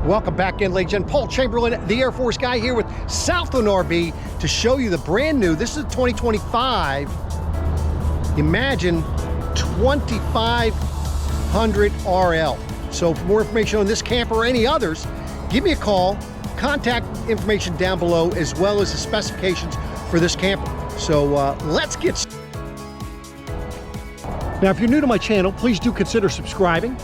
Welcome back in, ladies and gentlemen. Paul Chamberlain, the Air Force guy, here with Southland RV to show you the brand new, this is 2025 Imagine 2500 RL. So for more information on this camper or any others, give me a call. Contact information down below, as well as the specifications for this camper. So let's get started. Now, if you're new to my channel, please do consider subscribing.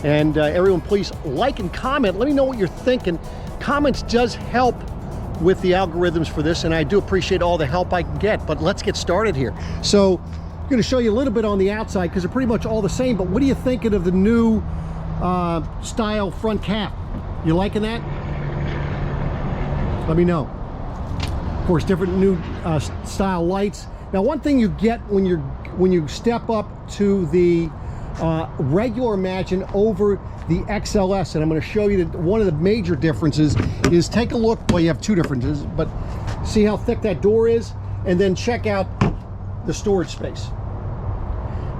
And everyone, please like and comment. Let me know what you're thinking. Comments does help with the algorithms for this, and I do appreciate all the help I can get. But let's get started here. So I'm going to show you a little bit on the outside because they're pretty much all the same. But what are you thinking of the new style front cap? You liking that? Let me know. Of course, different new style lights. Now, one thing you get when you step up to the regular Imagine over the XLS, and I'm going to show you that one of the major differences is, take a look. Well, you have two differences, but see how thick that door is, and then check out the storage space.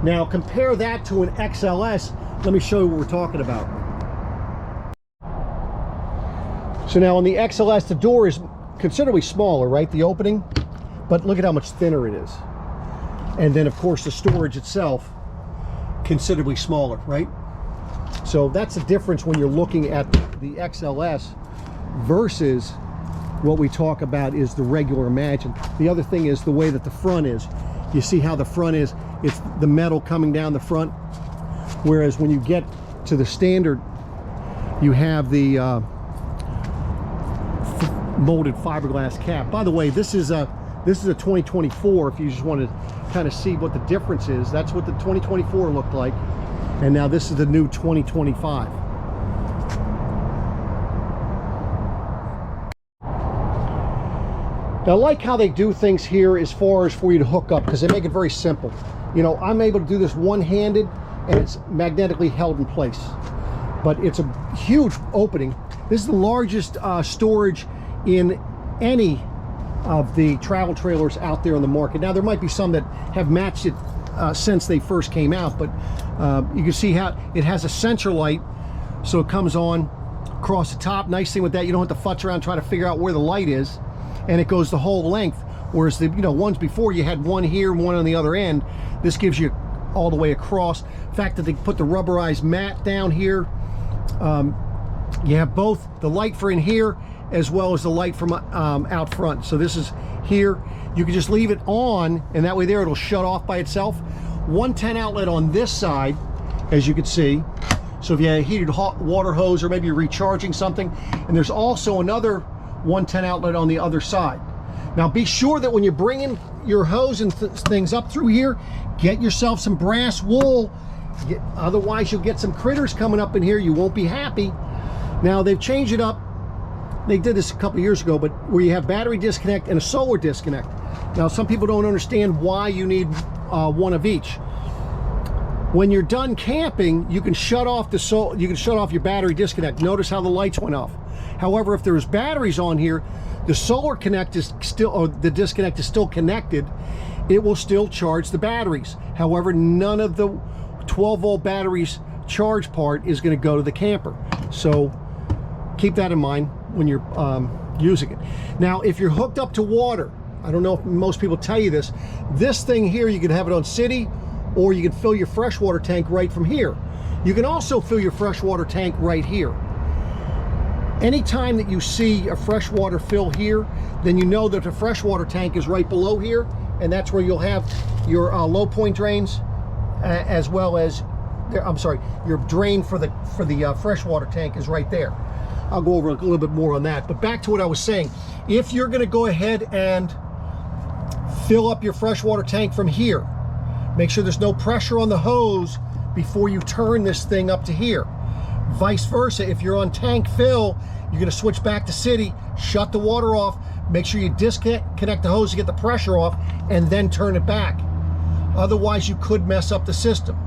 Now compare that to an XLS. Let me show you what we're talking about. So now on the XLS, the door is considerably smaller, right? The opening, but look at how much thinner it is. And then of course the storage itself, considerably smaller, right? So that's the difference when you're looking at the XLS versus what we talk about is the regular Imagine. The other thing is the way that the front is. You see how the front is, it's the metal coming down the front, whereas when you get to the standard, you have the molded fiberglass cap. By the way, this is a 2024. If you just want to kind of see what the difference is, that's what the 2024 looked like, and now this is the new 2025. Now, I like how they do things here as far as for you to hook up, because they make it very simple. You know, I'm able to do this one-handed, and it's magnetically held in place, but it's a huge opening. This is the largest storage in any of the travel trailers out there on the market. Now, there might be some that have matched it since they first came out, but you can see how it has a sensor light, so it comes on across the top. Nice thing with that, you don't have to futz around trying to figure out where the light is, and it goes the whole length, whereas the ones before, you had one here, one on the other end. This gives you all the way across. The fact that they put the rubberized mat down here, you have both the light for in here as well as the light from out front. So this is here. You can just leave it on, and that way there it'll shut off by itself. 110 outlet on this side, as you can see. So if you have a heated hot water hose, or maybe you're recharging something, and there's also another 110 outlet on the other side. Now be sure that when you're bringing your hose and things up through here, get yourself some brass wool. Otherwise you'll get some critters coming up in here. You won't be happy. Now they've changed it up. They did this a couple years ago, but where you have battery disconnect and a solar disconnect. Now, some people don't understand why you need one of each. When you're done camping, you can shut off your battery disconnect. Notice how the lights went off. However, if there's batteries on here, the solar connect is still, or the disconnect is still connected. It will still charge the batteries. However, none of the 12-volt batteries charge part is going to go to the camper. So keep that in mind when you're using it. Now, if you're hooked up to water, I don't know if most people tell you this, this thing here, you can have it on city, or you can fill your freshwater tank right from here. You can also fill your freshwater tank right here. Anytime that you see a freshwater fill here, then you know that the freshwater tank is right below here, and that's where you'll have your low point drains, as well as, your drain for the freshwater tank is right there. I'll go over a little bit more on that, but back to what I was saying. If you're going to go ahead and fill up your freshwater tank from here, make sure there's no pressure on the hose before you turn this thing up to here. Vice versa, if you're on tank fill, you're going to switch back to city, shut the water off, make sure you disconnect the hose to get the pressure off, and then turn it back. Otherwise, you could mess up the system.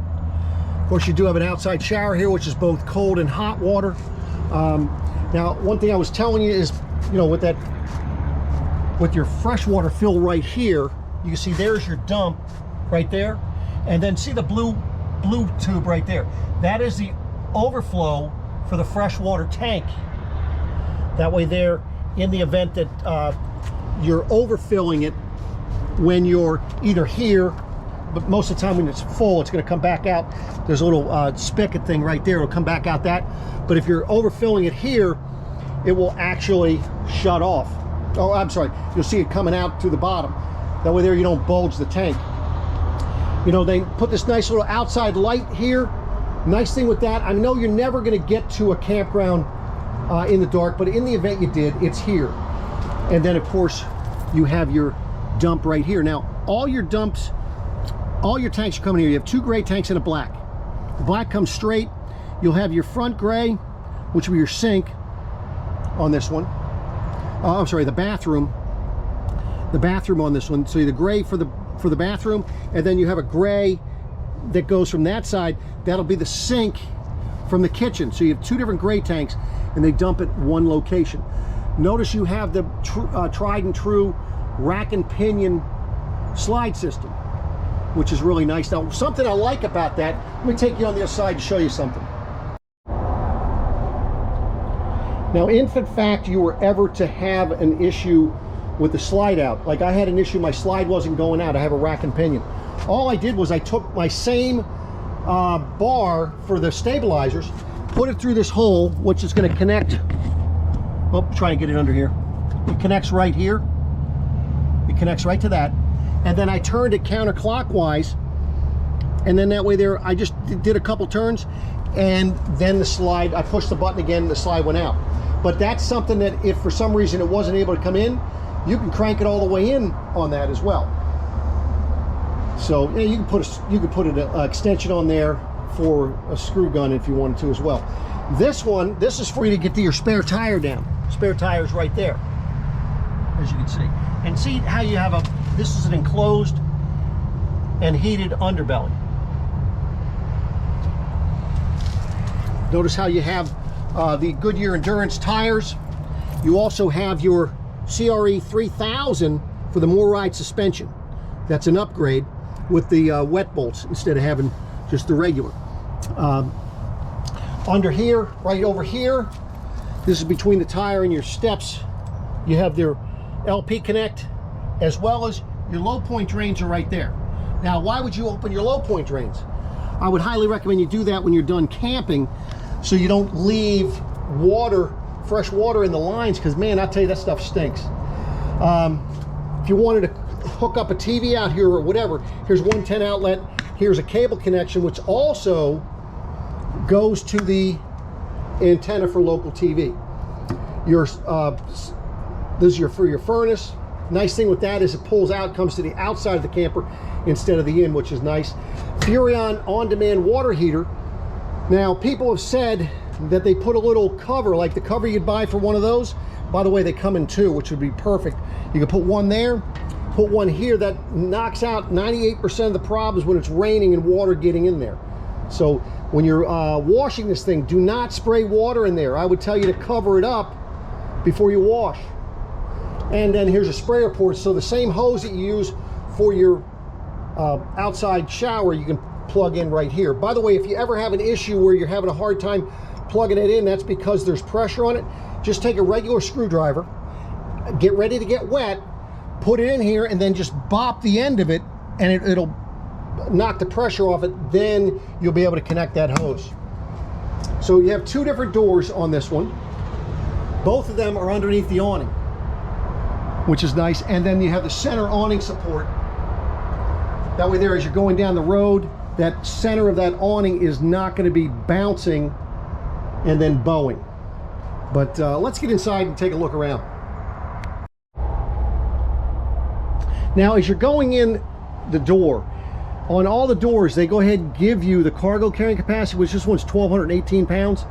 Of course, you do have an outside shower here, which is both cold and hot water. Now, one thing I was telling you is, with your freshwater fill right here, you can see there's your dump right there, and then see the blue tube right there. That is the overflow for the freshwater tank. That way there, in the event that you're overfilling it when you're either here, but most of the time when it's full, it's going to come back out. There's a little spigot thing right there. It'll come back out that. But if you're overfilling it here, it will actually shut off. Oh, I'm sorry. You'll see it coming out through the bottom. That way there you don't bulge the tank. You know, they put this nice little outside light here. Nice thing with that, I know you're never going to get to a campground in the dark, but in the event you did, it's here. And then of course you have your dump right here. Now all your dumps, all your tanks are coming here. You have two gray tanks and a black. The black comes straight. You'll have your front gray, which will be your sink on this one. I'm sorry, the bathroom on this one. So the gray for the bathroom, and then you have a gray that goes from that side. That'll be the sink from the kitchen. So you have two different gray tanks, and they dump at one location. Notice you have the tried and true rack and pinion slide system, which is really nice. Now, something I like about that, let me take you on the other side to show you something. Now, if in fact you were ever to have an issue with the slide out, like I had an issue, my slide wasn't going out, I have a rack and pinion. All I did was I took my same bar for the stabilizers, put it through this hole, which is going to connect. Oh, try and get it under here. It connects right here. It connects right to that. And then I turned it counterclockwise, and then that way there, I just did a couple turns, and then the slide, I pushed the button again, and the slide went out. But that's something that if for some reason it wasn't able to come in, you can crank it all the way in on that as well. So yeah, you can put an extension on there for a screw gun if you wanted to as well. This is for you to get to your spare tire down. Spare tire is right there, as you can see. And see how you have this is an enclosed and heated underbelly. Notice how you have the Goodyear Endurance tires. You also have your CRE 3000 for the more ride suspension. That's an upgrade with the wet bolts instead of having just the regular. Under here, right over here, this is between the tire and your steps. You have their LP connect, as well as your low point drains are right there. Now, why would you open your low point drains? I would highly recommend you do that when you're done camping, so you don't leave fresh water in the lines, because man, I tell you, that stuff stinks. If you wanted to hook up a TV out here or whatever, here's 110 outlet, here's a cable connection, which also goes to the antenna for local TV. This is for your furnace. Nice thing with that is it pulls out, comes to the outside of the camper instead of the in, which is nice. Furrion on-demand water heater. Now, people have said that they put a little cover, like the cover you'd buy for one of those. By the way, they come in two, which would be perfect. You can put one there, put one here. That knocks out 98% of the problems when it's raining and water getting in there. So when you're washing this thing, do not spray water in there. I would tell you to cover it up before you wash. And then here's a sprayer port. So the same hose that you use for your outside shower, you can plug in right here. By the way, if you ever have an issue where you're having a hard time plugging it in, that's because there's pressure on it. Just take a regular screwdriver, get ready to get wet, put it in here, and then just bop the end of it, and it'll knock the pressure off it. Then you'll be able to connect that hose. So you have two different doors on this one. Both of them are underneath the awning, which is nice. And then you have the center awning support. That way there, as you're going down the road, that center of that awning is not going to be bouncing and then bowing. But let's get inside and take a look around. Now, as you're going in the door, on all the doors, they go ahead and give you the cargo carrying capacity, which this one's 1,218 pounds.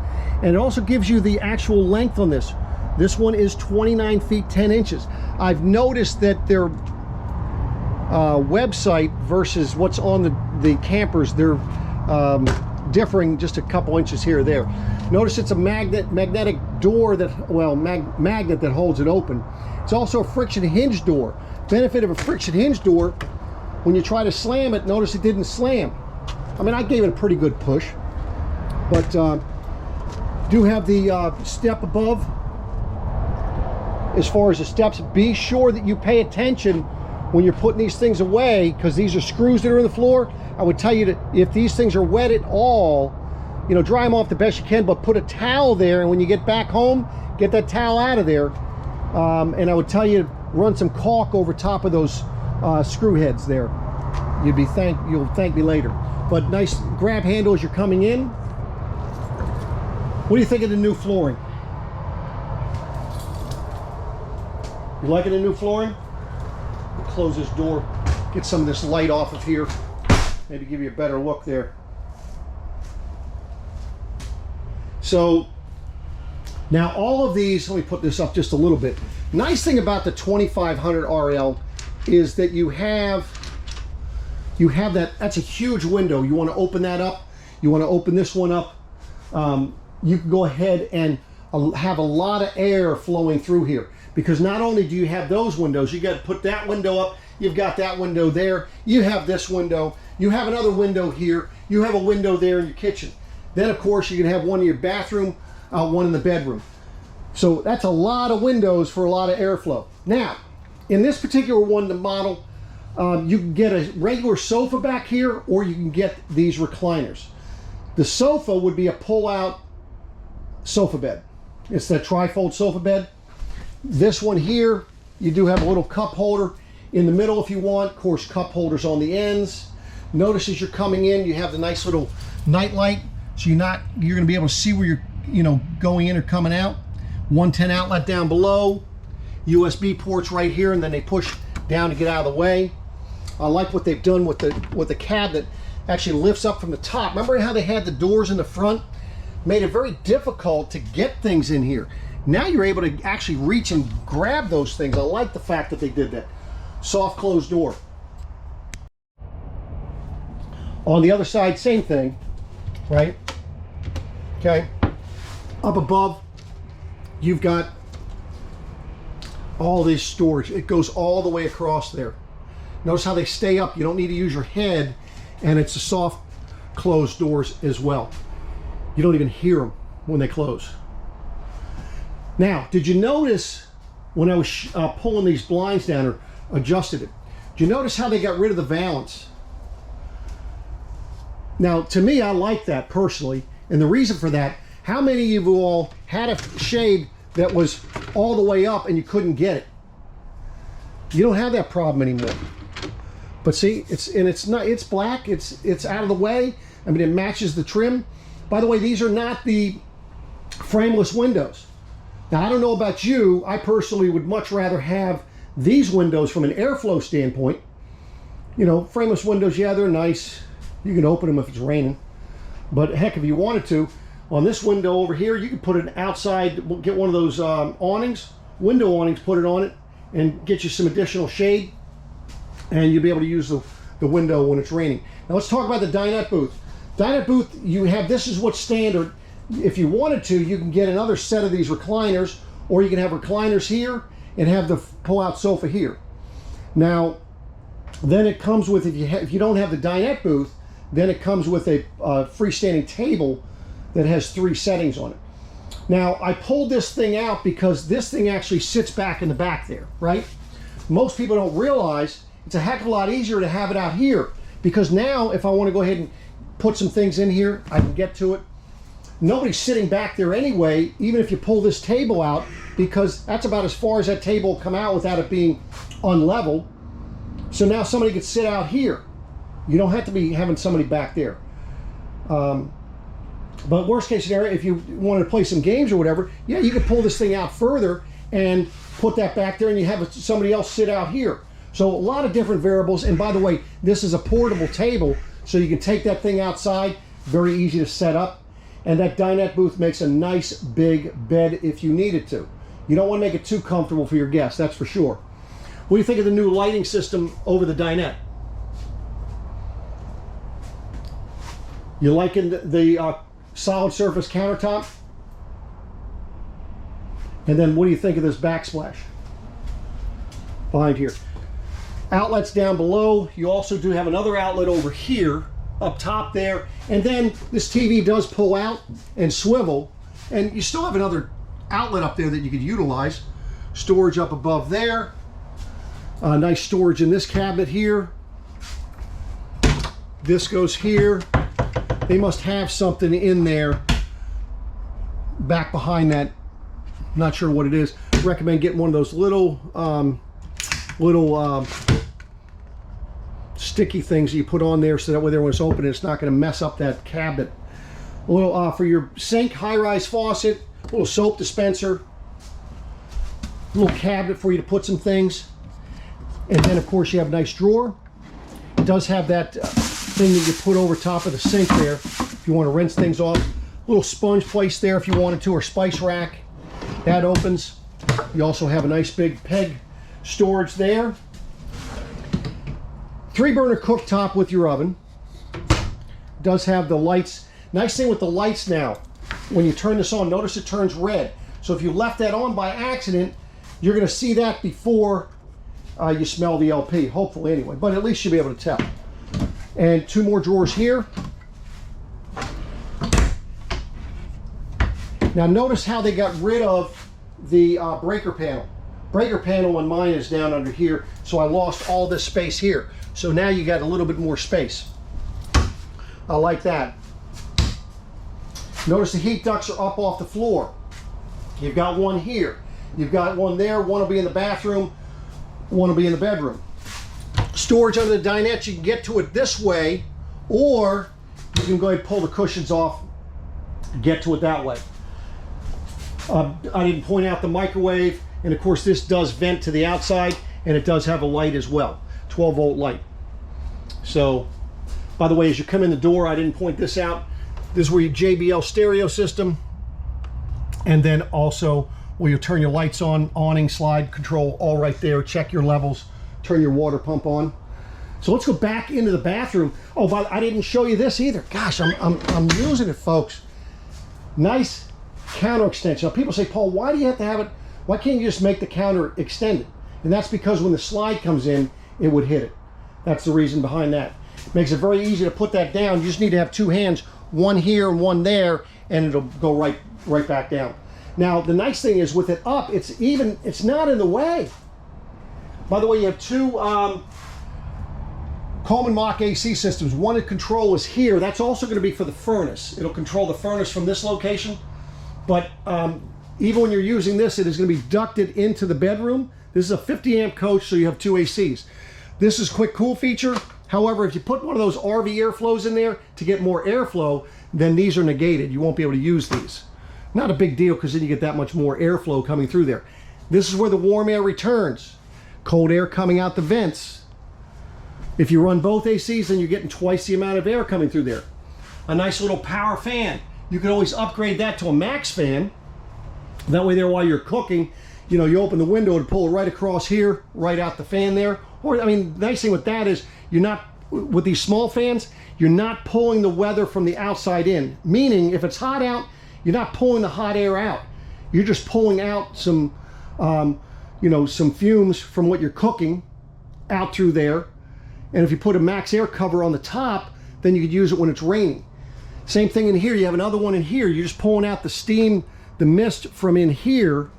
And it also gives you the actual length on this. This one is 29 feet 10 inches. I've noticed that their website versus what's on the campers, they're differing just a couple inches here or there. Notice it's a magnetic door that, well, magnet that holds it open. It's also a friction hinge door. Benefit of a friction hinge door, when you try to slam it, notice it didn't slam. I mean, I gave it a pretty good push, but Do have the step above. As far as the steps, be sure that you pay attention when you're putting these things away, because these are screws that are in the floor. I would tell you that if these things are wet at all, you know, dry them off the best you can, but put a towel there, and when you get back home, get that towel out of there. And I would tell you to run some caulk over top of those screw heads there. You'll thank me later. But nice grab handle as you're coming in. What do you think of the new flooring? You liking the new flooring? We'll close this door, get some of this light off of here, maybe give you a better look there. So now all of these, let me put this up just a little bit. Nice thing about the 2500 RL is that you have that's a huge window. You want to open that up, you want to open this one up. You can go ahead and have a lot of air flowing through here, because not only do you have those windows, you got to put that window up, you've got that window there, you have this window, you have another window here, you have a window there in your kitchen. Then of course you can have one in your bathroom, one in the bedroom. So that's a lot of windows for a lot of airflow. Now, in this particular one, the model, you can get a regular sofa back here, or you can get these recliners. The sofa would be a pull-out sofa bed. It's that tri-fold sofa bed. This one here, you do have a little cup holder in the middle if you want. Of course, cup holders on the ends. Notice as you're coming in, you have the nice little night light, so you're going to be able to see where you're going in or coming out. 110 outlet down below, USB ports right here, and then they push down to get out of the way. I like what they've done with the cab that actually lifts up from the top. Remember how they had the doors in the front? Made it very difficult to get things in here. Now you're able to actually reach and grab those things. I like the fact that they did that. Soft closed door. On the other side, same thing, right? Okay. Up above, you've got all this storage. It goes all the way across there. Notice how they stay up. You don't need to use your head, and it's a soft closed doors as well. You don't even hear them when they close. Now, did you notice when I was pulling these blinds down or adjusted it, did you notice how they got rid of the valance? Now, to me, I like that personally, and the reason for that, how many of you all had a shade that was all the way up and you couldn't get it? You don't have that problem anymore. But see, it's black, it's out of the way. I mean, it matches the trim. By the way, these are not the frameless windows. Now, I don't know about you, I personally would much rather have these windows from an airflow standpoint. You know, frameless windows, yeah, they're nice. You can open them if it's raining. But heck, if you wanted to, on this window over here, you could put it outside, get one of those awnings, window awnings, put it on it, and get you some additional shade, and you'll be able to use the window when it's raining. Now let's talk about the dinette booth. Dinette booth, you have, this is what's standard. If you wanted to, you can get another set of these recliners, or you can have recliners here and have the pull-out sofa here. Now, then it comes with, if you don't have the dinette booth, then it comes with a freestanding table that has 3 settings on it. Now, I pulled this thing out because this thing actually sits back in the back there, right? Most people don't realize it's a heck of a lot easier to have it out here, because now if I want to go ahead and put some things in here, I can get to it. Nobody's sitting back there anyway, even if you pull this table out, because that's about as far as that table will come out without it being unlevel. So now somebody could sit out here. You don't have to be having somebody back there. But worst case scenario, if you wanted to play some games or whatever, yeah, you could pull this thing out further and put that back there, and you have somebody else sit out here. So a lot of different variables. And by the way, this is a portable table, so you can take that thing outside, very easy to set up. And that dinette booth makes a nice big bed if you needed to. You don't want to make it too comfortable for your guests, that's for sure. What do you think of the new lighting system over the dinette? You liking the solid surface countertop? And then what do you think of this backsplash behind here? Outlets down below. You also do have another outlet over here up top there, and then this TV does pull out and swivel, And you still have another outlet up there that you could utilize. Storage up above there. Nice storage in this cabinet here. This goes here. They must have something in there back behind that. Not sure what it is. Recommend getting one of those little sticky things that you put on there so that way when it's open it's not going to mess up that cabinet. A little for your sink, high-rise faucet, a little soap dispenser, a little cabinet for you to put some things, and then of course you have a nice drawer. It does have that thing that you put over top of the sink there if you want to rinse things off. A little sponge place there if you wanted to, or spice rack. That opens. You also have a nice big peg storage there. 3-burner cooktop with your oven. Does have the lights. Nice thing with the lights now, when you turn this on, notice it turns red. So if you left that on by accident, you're going to see that before you smell the LP, hopefully anyway, but at least you'll be able to tell. And 2 more drawers here. Now notice how they got rid of the breaker panel. Breaker panel on mine is down under here, so I lost all this space here. So now you got a little bit more space. I like that. Notice the heat ducts are up off the floor. You've got one here. You've got one there. One will be in the bathroom. One will be in the bedroom. Storage under the dinette, you can get to it this way, or you can go ahead and pull the cushions off and get to it that way. I didn't point out the microwave, and of course this does vent to the outside, and it does have a light as well, 12-volt light. So, by the way, as you come in the door, I didn't point this out. This is where your JBL stereo system, and then also where you turn your lights on, awning, slide control, all right there. Check your levels, turn your water pump on. So let's go back into the bathroom. Oh, but I didn't show you this either. Gosh, I'm using it, folks. Nice counter extension. Now people say, Paul, why do you have to have it? Why can't you just make the counter extended? And that's because when the slide comes in, it would hit it. That's the reason behind that. Makes it very easy to put that down. You just need to have 2 hands, one here and one there, and it'll go right back down. Now the nice thing is with it up, it's not in the way. By the way, you have 2 Coleman Mach AC systems. One to control is here. That's also going to be for the furnace. It'll control the furnace from this location. But even when you're using this, it is going to be ducted into the bedroom. This is a 50 amp coach, so you have 2 ACs. This is quick cool feature. However, if you put one of those RV airflows in there to get more airflow, then these are negated. You won't be able to use these. Not a big deal because then you get that much more airflow coming through there. This is where the warm air returns. Cold air coming out the vents. If you run both ACs, then you're getting twice the amount of air coming through there. A nice little power fan. You can always upgrade that to a max fan. That way there while you're cooking, you know, you open the window and pull it right across here, right out the fan there. Or, I mean, the nice thing with that is you're not, with these small fans, you're not pulling the weather from the outside in. Meaning, if it's hot out, you're not pulling the hot air out. You're just pulling out some, you know, some fumes from what you're cooking out through there. And if you put a max air cover on the top, then you could use it when it's raining. Same thing in here. You have another one in here. You're just pulling out the steam, the mist from in here.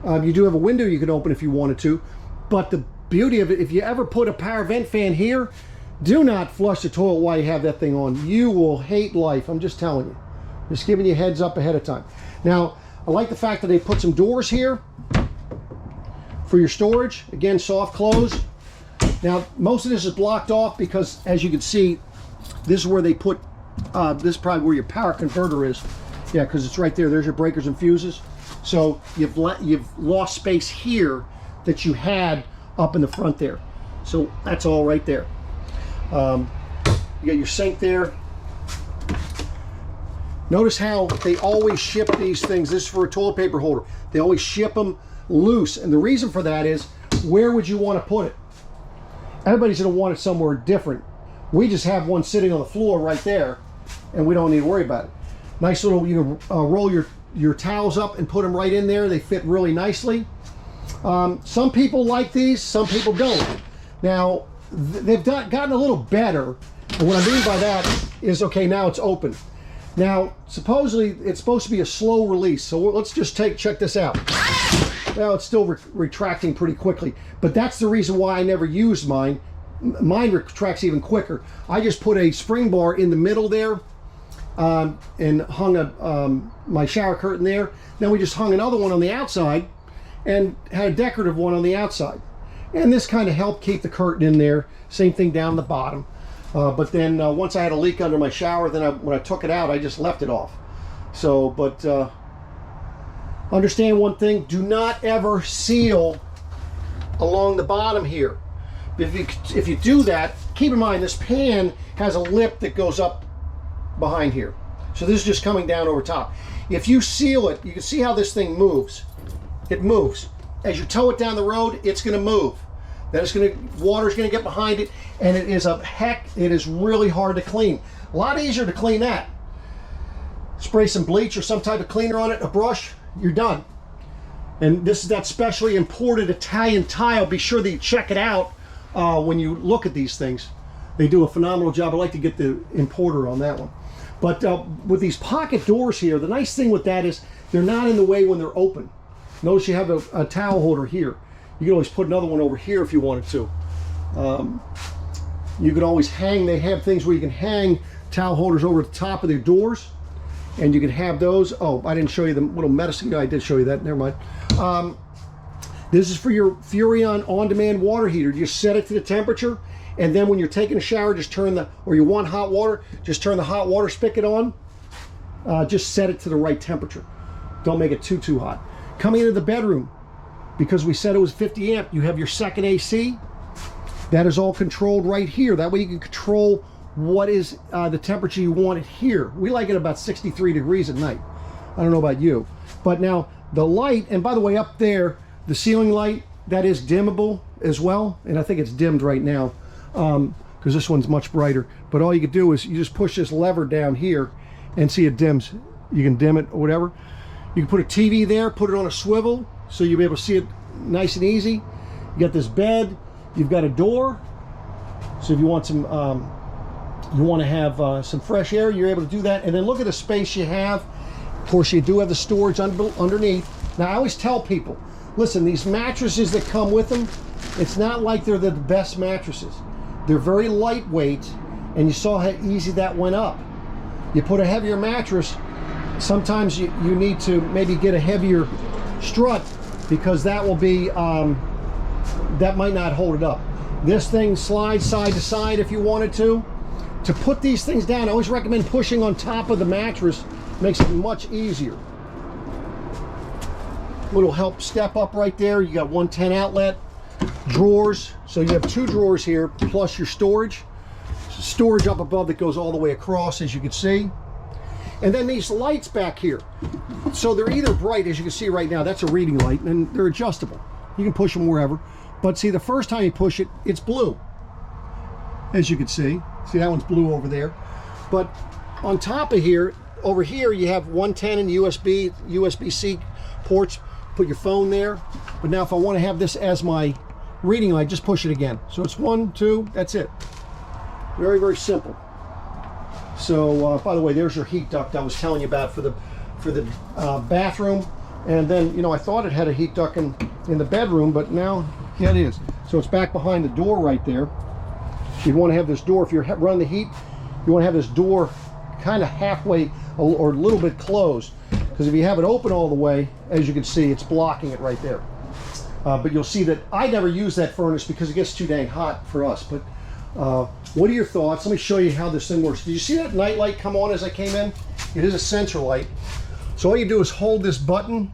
You do have a window you can open if you wanted to. But the beauty of it, if you ever put a power vent fan here, do not flush the toilet while you have that thing on. You will hate life. I'm just telling you. Just giving you a heads up ahead of time. Now, I like the fact that they put some doors here for your storage. Again, soft close. Now, most of this is blocked off because, as you can see, this is where they put, this is probably where your power converter is. Yeah, because it's right there. There's your breakers and fuses. So you've lost space here that you had up in the front there. So that's all right there. You got your sink there. Notice how they always ship these things. This is for a toilet paper holder. They always ship them loose. And the reason for that is, where would you want to put it? Everybody's going to want it somewhere different. We just have one sitting on the floor right there, and we don't need to worry about it. Nice little, you can roll your towels up and put them right in there. They fit really nicely. Some people like these, some people don't. Now, they've gotten a little better. And what I mean by that is, okay, now it's open. Now, supposedly it's supposed to be a slow release, so let's just check this out. Well, it's still retracting pretty quickly, but that's the reason why I never used mine. Mine retracts even quicker. I just put a spring bar in the middle there and hung my shower curtain there. Then we just hung another one on the outside and had a decorative one on the outside. And this kind of helped keep the curtain in there. Same thing down the bottom. But then once I had a leak under my shower, then when I took it out, I just left it off. So, but understand one thing, do not ever seal along the bottom here. If you do that, keep in mind this pan has a lip that goes up behind here. So this is just coming down over top. If you seal it, you can see how this thing moves. It moves. As you tow it down the road, it's going to move. Then water's going to get behind it, and it is really hard to clean. A lot easier to clean that. Spray some bleach or some type of cleaner on it, a brush, you're done. And this is that specially imported Italian tile. Be sure that you check it out when you look at these things. They do a phenomenal job. I'd like to get the importer on that one. But with these pocket doors here, the nice thing with that is they're not in the way when they're open. Notice you have a towel holder here. You can always put another one over here if you wanted to. You can always hang, they have things where you can hang towel holders over the top of their doors, and you can have those. Oh, I didn't show you the little medicine. I did show you that, never mind. This is for your Furrion on-demand water heater. You just set it to the temperature, and then when you're taking a shower, just or you want hot water, just turn the hot water spigot on. Just set it to the right temperature. Don't make it too hot. Coming into the bedroom, because we said it was 50 amp, you have your second AC. That is all controlled right here. That way you can control what is the temperature you want it here. We like it about 63 degrees at night. I don't know about you. But now the light, and by the way, up there, the ceiling light, that is dimmable as well. And I think it's dimmed right now because this one's much brighter. But all you can do is you just push this lever down here and see it dims. You can dim it or whatever. You can put a TV there, put it on a swivel, so you'll be able to see it nice and easy. You got this bed, you've got a door, so if you want some, you want to have some fresh air, you're able to do that. And then look at the space you have. Of course, you do have the storage underneath. Now, I always tell people, listen, these mattresses that come with them, it's not like they're the best mattresses. They're very lightweight, and you saw how easy that went up. You put a heavier mattress, sometimes you need to maybe get a heavier strut, because that will be that might not hold it up. This thing slides side to side if you wanted to put these things down. I always recommend pushing on top of the mattress. Makes it much easier. Little help step up right there. You got 110 outlet, drawers, so you have 2 drawers here plus your storage up above that goes all the way across, as you can see. And then these lights back here, so they're either bright, as you can see right now, that's a reading light, and they're adjustable. You can push them wherever. But see, the first time you push it, it's blue, as you can see. See, that one's blue over there. But on top of here, over here, you have 110 and USB-C ports. Put your phone there. But now if I want to have this as my reading light, just push it again. So it's 1, 2, that's it. Very simple. So, by the way, there's your heat duct I was telling you about for the bathroom. And then, you know, I thought it had a heat duct in the bedroom, but now, yeah, it is. So it's back behind the door right there. You'd want to have this door, if you're running the heat, you want to have this door kind of halfway or a little bit closed. Because if you have it open all the way, as you can see, it's blocking it right there. But you'll see that I never use that furnace because it gets too dang hot for us. But what are your thoughts? Let me show you how this thing works. Did you see that night light come on as I came in? It is a sensor light. So all you do is hold this button,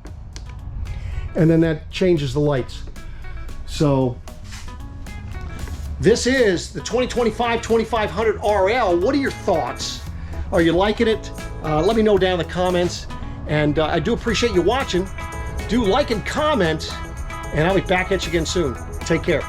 and then that changes the lights. So this is the 2025 2500 RL. What are your thoughts? Are you liking it? Let me know down in the comments. And I do appreciate you watching. Do like and comment, and I'll be back at you again soon. Take care.